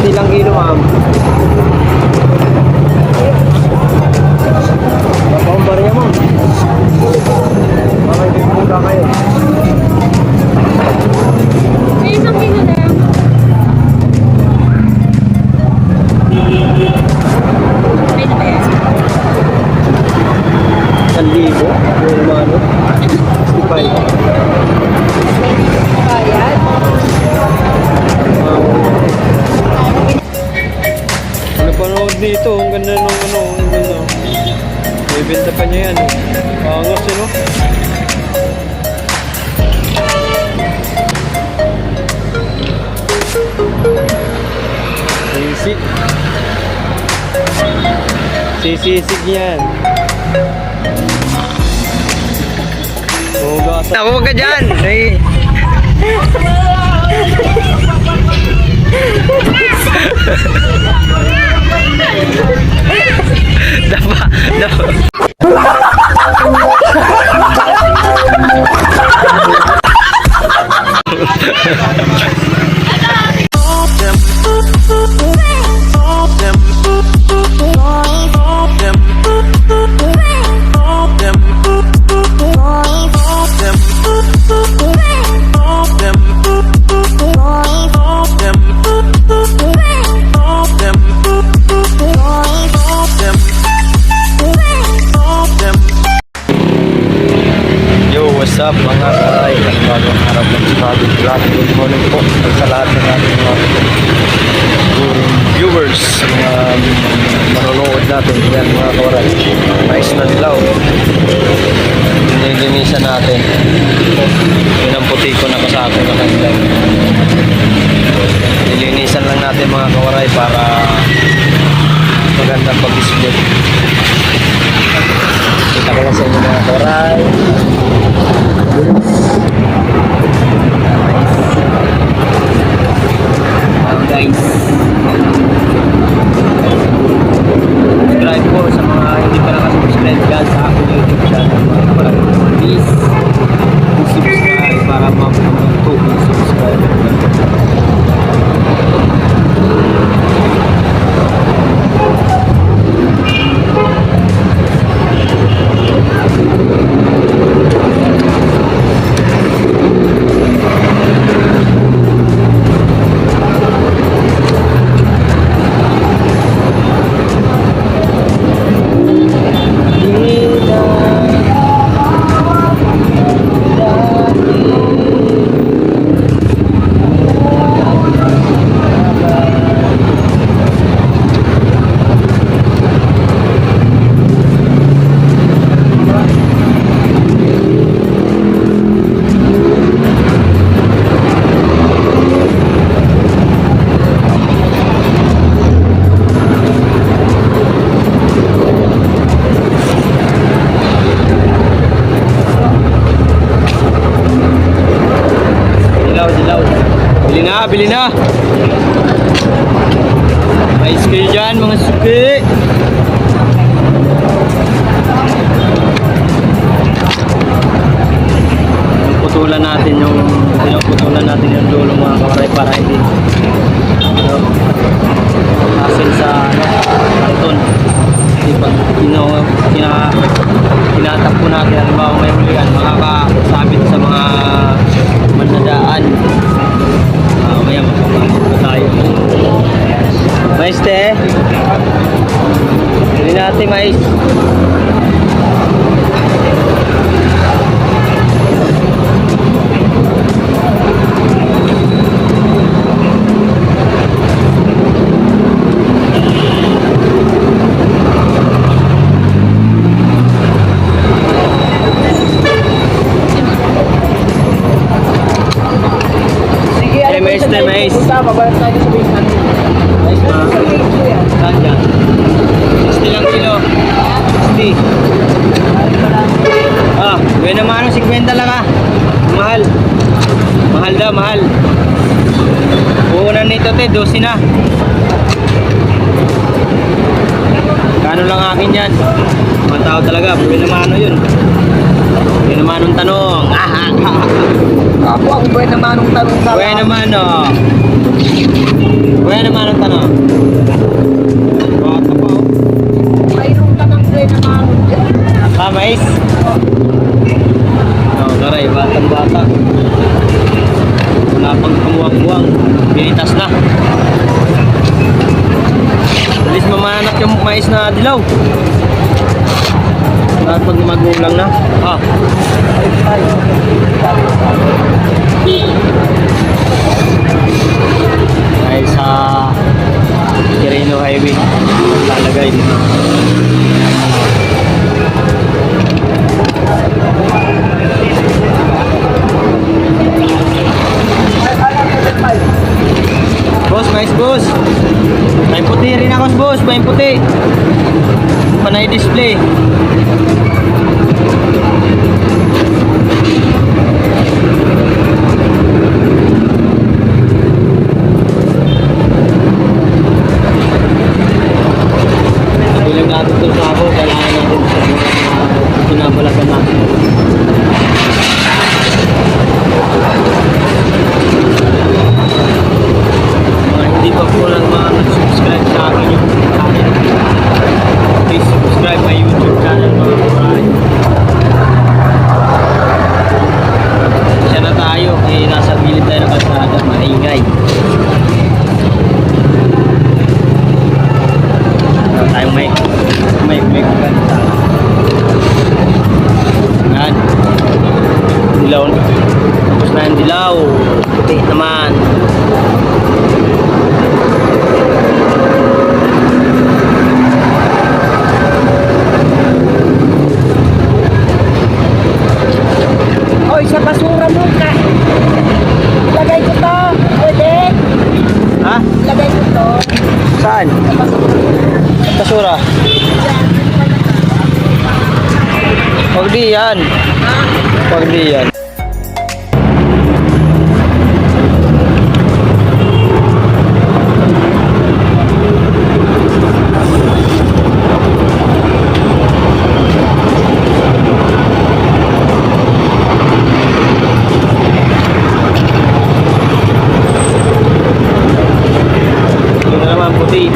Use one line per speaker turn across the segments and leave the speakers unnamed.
Ilang kilo, ma'am? Babambar niya, ma'am. Bakit nagpunta kayo?
May isang kilo na yan. May na ba yan?
1,000? Yung ano? 65.
Bayad?
Napanood nito, ang ganda ng ano, ang ganda. May benta pa niya yan. Pangas yun, no? Sisig. Sisisig yan. Ako, wag ka dyan! Ay. What's up mga karay, bagong araw ng Chicago. Good morning po sa lahat ng ating mga viewers, mga manonood natin yan mga karay. Nice na dilaw, nilinisan natin. Yun ang puti ko na kasako na kanila. Nilinisan lang natin mga karay para magandang pag-display. Kita ko lang sa inyo mga karay. Guys, subscribe po sa mga hindi pa nakasubscribe dyan sa aking YouTube channel. Please subscribe para mag-2 subscribe. Bili na. May skill dyan mga suki. Putulan natin yung dulo mga kawaray para hindi asin sa karton. Pag tinatakpo natin, halimbawa may ulian, makakasabit sa mga manadaan. Mamaya magpapakit pa tayo. Mais te. Hindi natin mais. Mais.
Mabayad tayo sa base natin.
Mais pa. Saan dyan? 60 lang kilo. 60. Ah, gawin naman 50 lang ah. Mahal. Mahal daw, mahal. Puhunan nito te, 12 na. Kano lang akin yan? Mga tao talaga, buhay naman ano yun. Buhay naman ang tanong.
Ako ang buhay naman ang tanong sa
Buhay naman o. Buhay naman ang tanong. Bata pa o.
Mayroon ka ng buhay naman.
Ah, mais? Oo, taray, batang bata. Wala pang kumuwang-buwang. Pinitas na. Alis mamanak yung mais na dilaw. Lahat pag magulang na. Ah. Dahil sa Quirino Highway, lalagay dito. Boss, mais boss. May puti rin ako boss, may puti. Panay display. Bilang natin ito sa ako, kailangan natin sa mga pinabalagan natin. Mga hindi pa po lang mga nag-subscribe sa akin yung channel. Please subscribe my YouTube channel mga kapatid. Siya na tayo, nasa gilid tayo ng kalsada, maingay. Tayong may kaganda. Yan. Dilaw na. Tapos na yung dilaw. Puti naman.
Oy, sa basura mo ka. Lagay ko to. Pwede.
Ha?
Lagay ko to.
Saan?
Sa basura.
Basura. Pag di yan. Pag di yan. Ito na naman puti.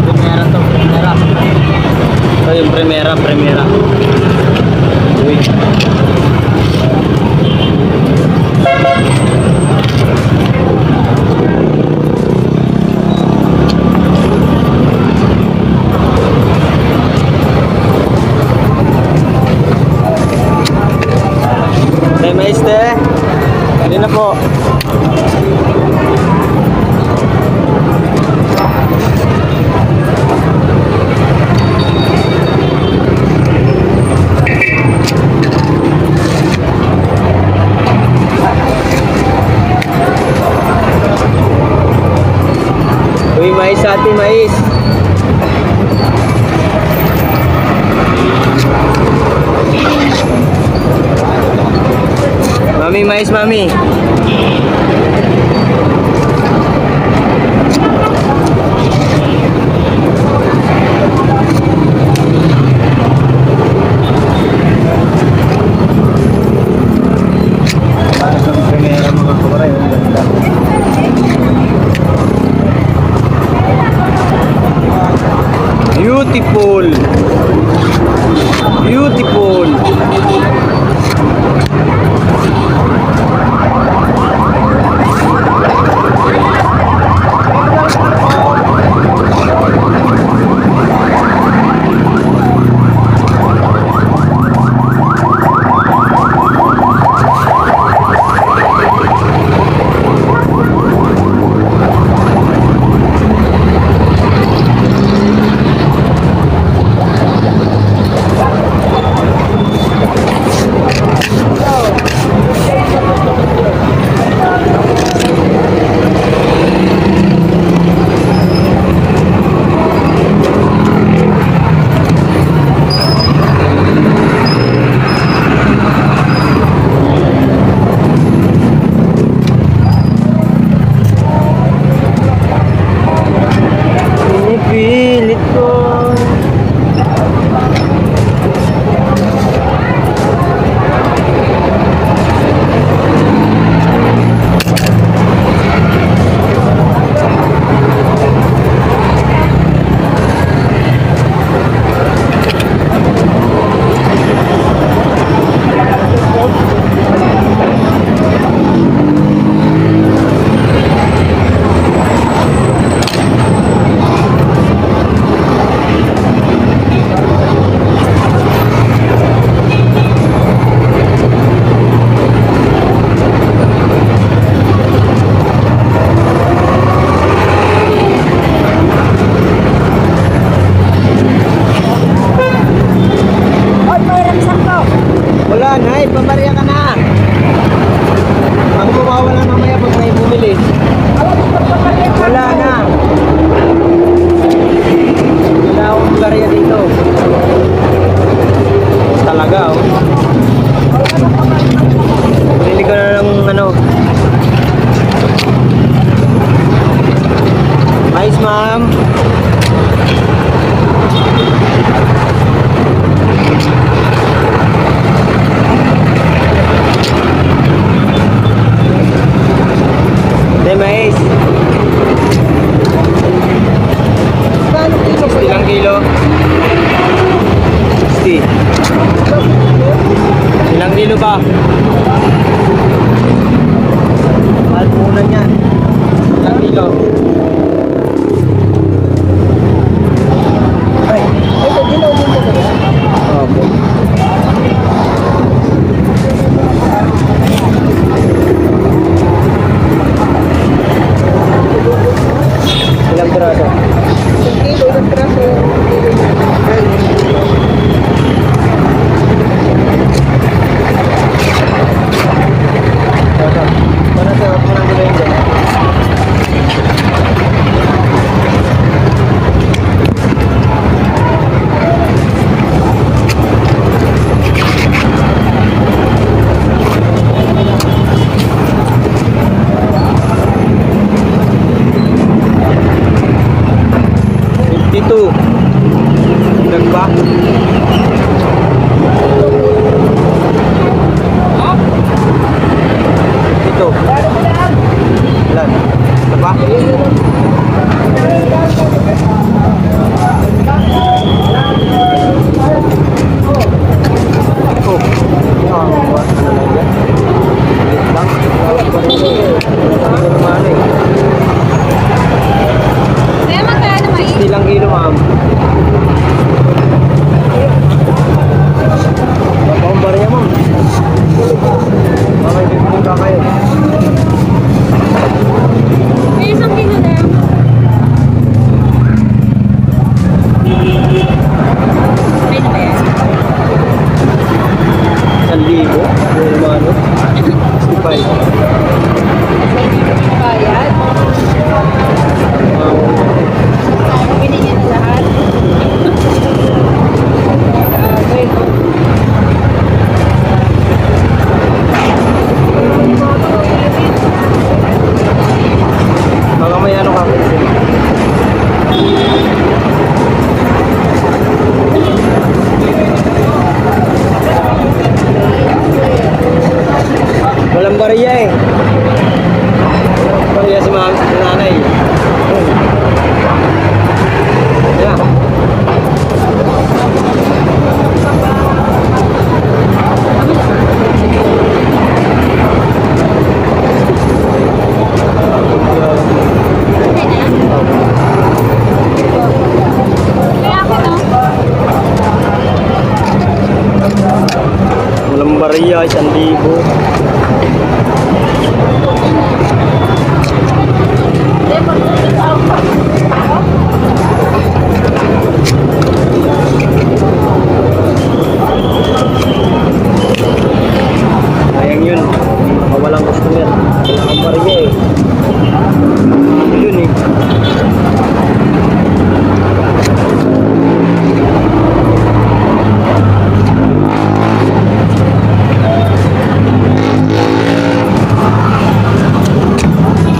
Primera to, primera. Ito yung primera. Uy. May mais te. Hindi na po. Uy, mais ate, mais. Mami, mais, mami. Para sa primera mga kabaray, ang ganda. Beautiful. Beautiful. kilo ba? Mahal muna niyan. Ilang kilo?
Ay, ito, ginawin ko ba yan?
Opo. Ilang piraso?
Kilo, ilang piraso?
Para sa ako ng gulay dyan. Nagba? Ito. Ilan? Ito ba? Oh. Buwan na lang yan. Ulit lang. Hindi naman eh.
Kaya magkano mais?
60 lang kilo, ma'am. Babaumbar niya, ma'am. Mamay bibigyan ka kayo.
May isang kilo lang. Pwede na ba yan?
1,000. Yung mga ano? 65.
Bayad? Binigyan na lahat.
Baka may ano ka. Walang bariya eh. Walang bariya si nanay. Yeah.
Okay na yan? Kaya ako no?
Walang bariya, 1,000. Sayang yun. Walang customer. Kailangan bariya eh. Yun eh.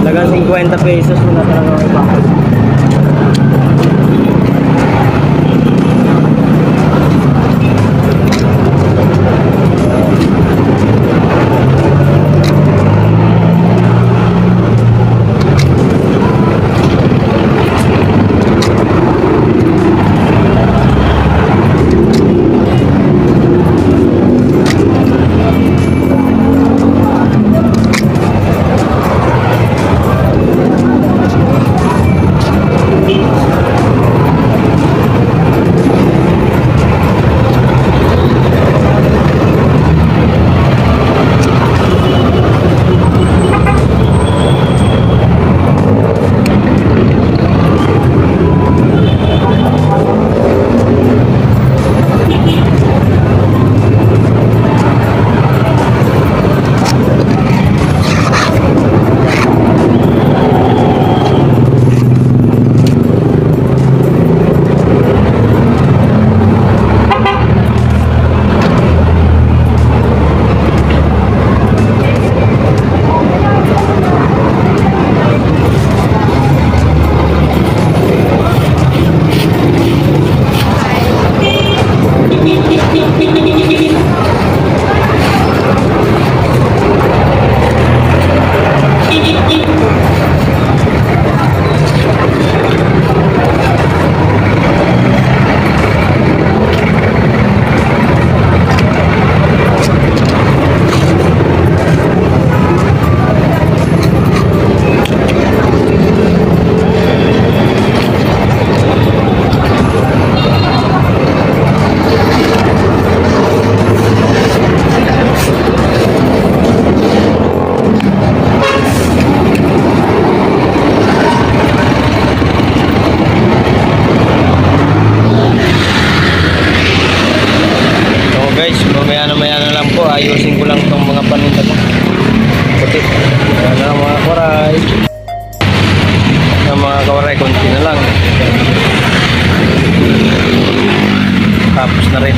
Lagang 50 pesos muna talaga ang iba. guys, mamaya na lang po. Ayusin ko lang itong mga paninda ko. Puti. Yan na mga kawaray. Mga kawaray, konti na lang. Tapos na rin.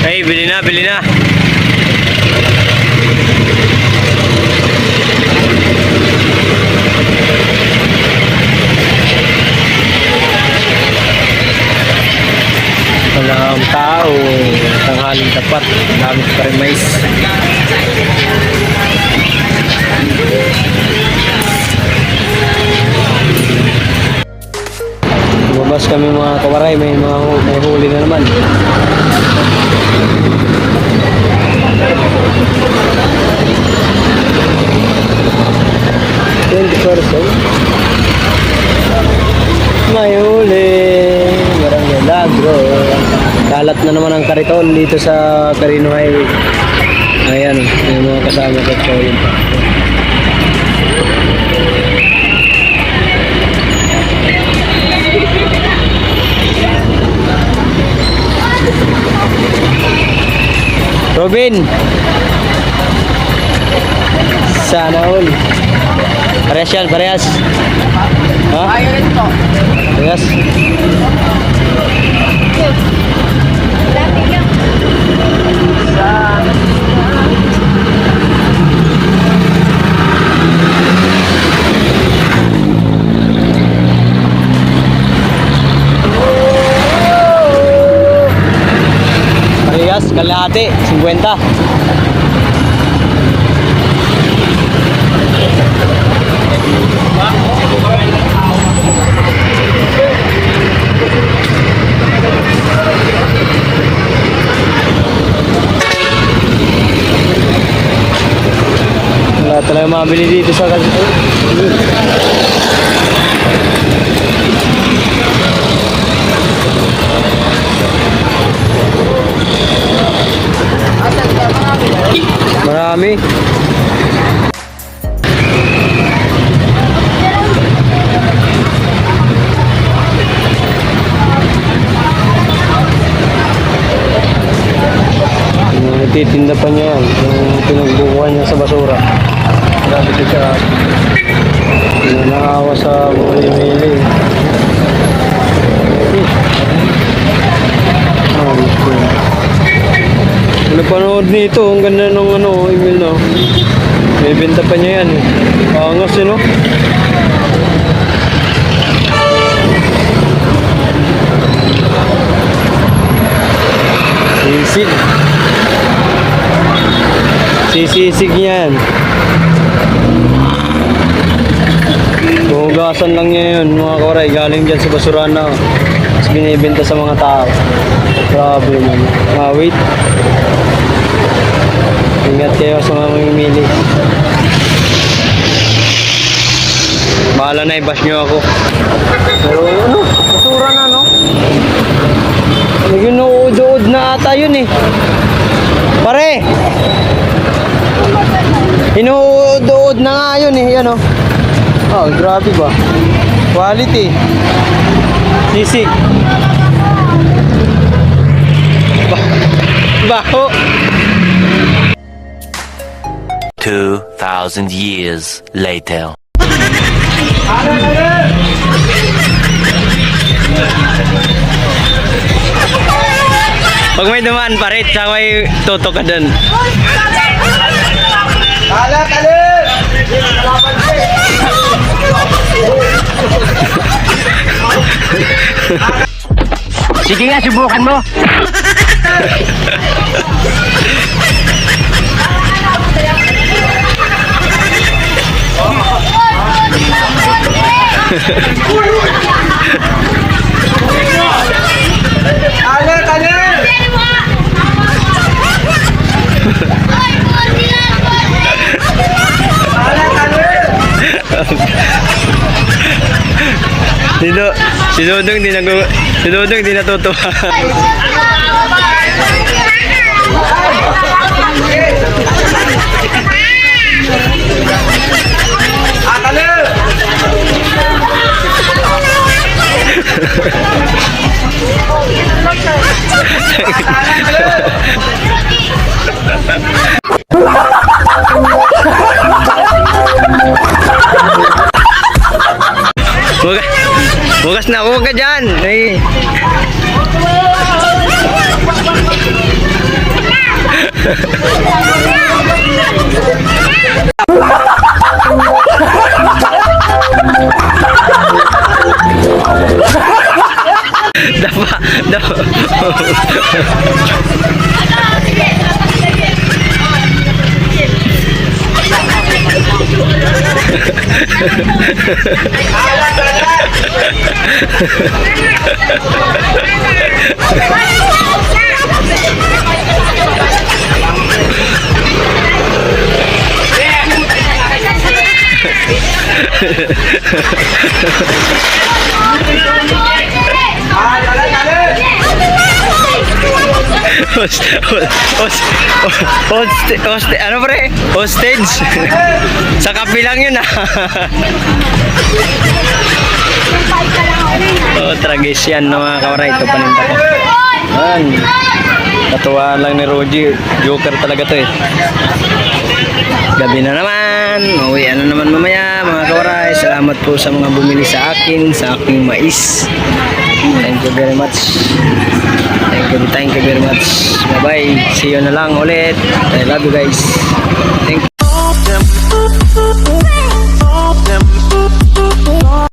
Hey, bili na, bili na. Walang tao, tanghaling tapat, dami pa rin mais. Lumabas kami mga kawaray, may huli na naman. May huli, marang milagro. Kalat na naman ang kariton dito sa Carino Highway. Ayan, yung mga kasama ko po yun pa. Robin! Sana all. Parehas yan, parehas. Ha?
Ayaw rin to.
Parehas. Parehas, kalahati, 50. Wala talaga mabili dito sa marami. Nagtitinda pa niya yan, yung pinagbubuhan niya sa basura. Grabe ko siya. Naawa sa muli-mili. Napanood nito, ang ganda ng email na. May benta pa niya yan. Angas yun, no? Sisig. Sisisig yan. Kung Hugasan lang niya yun mga kawaray. Galing dyan sa basurahan na. Tapos binibenta sa mga tao. Grabe naman. Wait. Ingat kayo sa mga mamimili. Bahala na, i-bash nyo ako. Pero ano, basura na, no? Ginuud-uud na ata yun eh. Pare! Inuud-uud na nga yun eh, yan o. Oh, grabe ba? Quality. Sisig. Baho.
2,000 years later.
Pag may dumaan parit, saka may tutok ka dun.
Sige nga, subukan mo.
Si Dudong di natutuwa. Bukas na ako ka dyan. Ay. Ano pre? Hostage? Sa kapilang yun ah. Oh, tragedyan na mga kawaray. Ito paninta ko. Man, katuwa lang ni Roger. Joker talaga to eh. Gabi na naman. Uwi ano naman mamaya mga kawaray. Salamat po sa mga bumili sa akin, sa aking mais. Thank you very much. Thank you very much. Bye bye. See you na lang ulit. I love you guys. Thank you.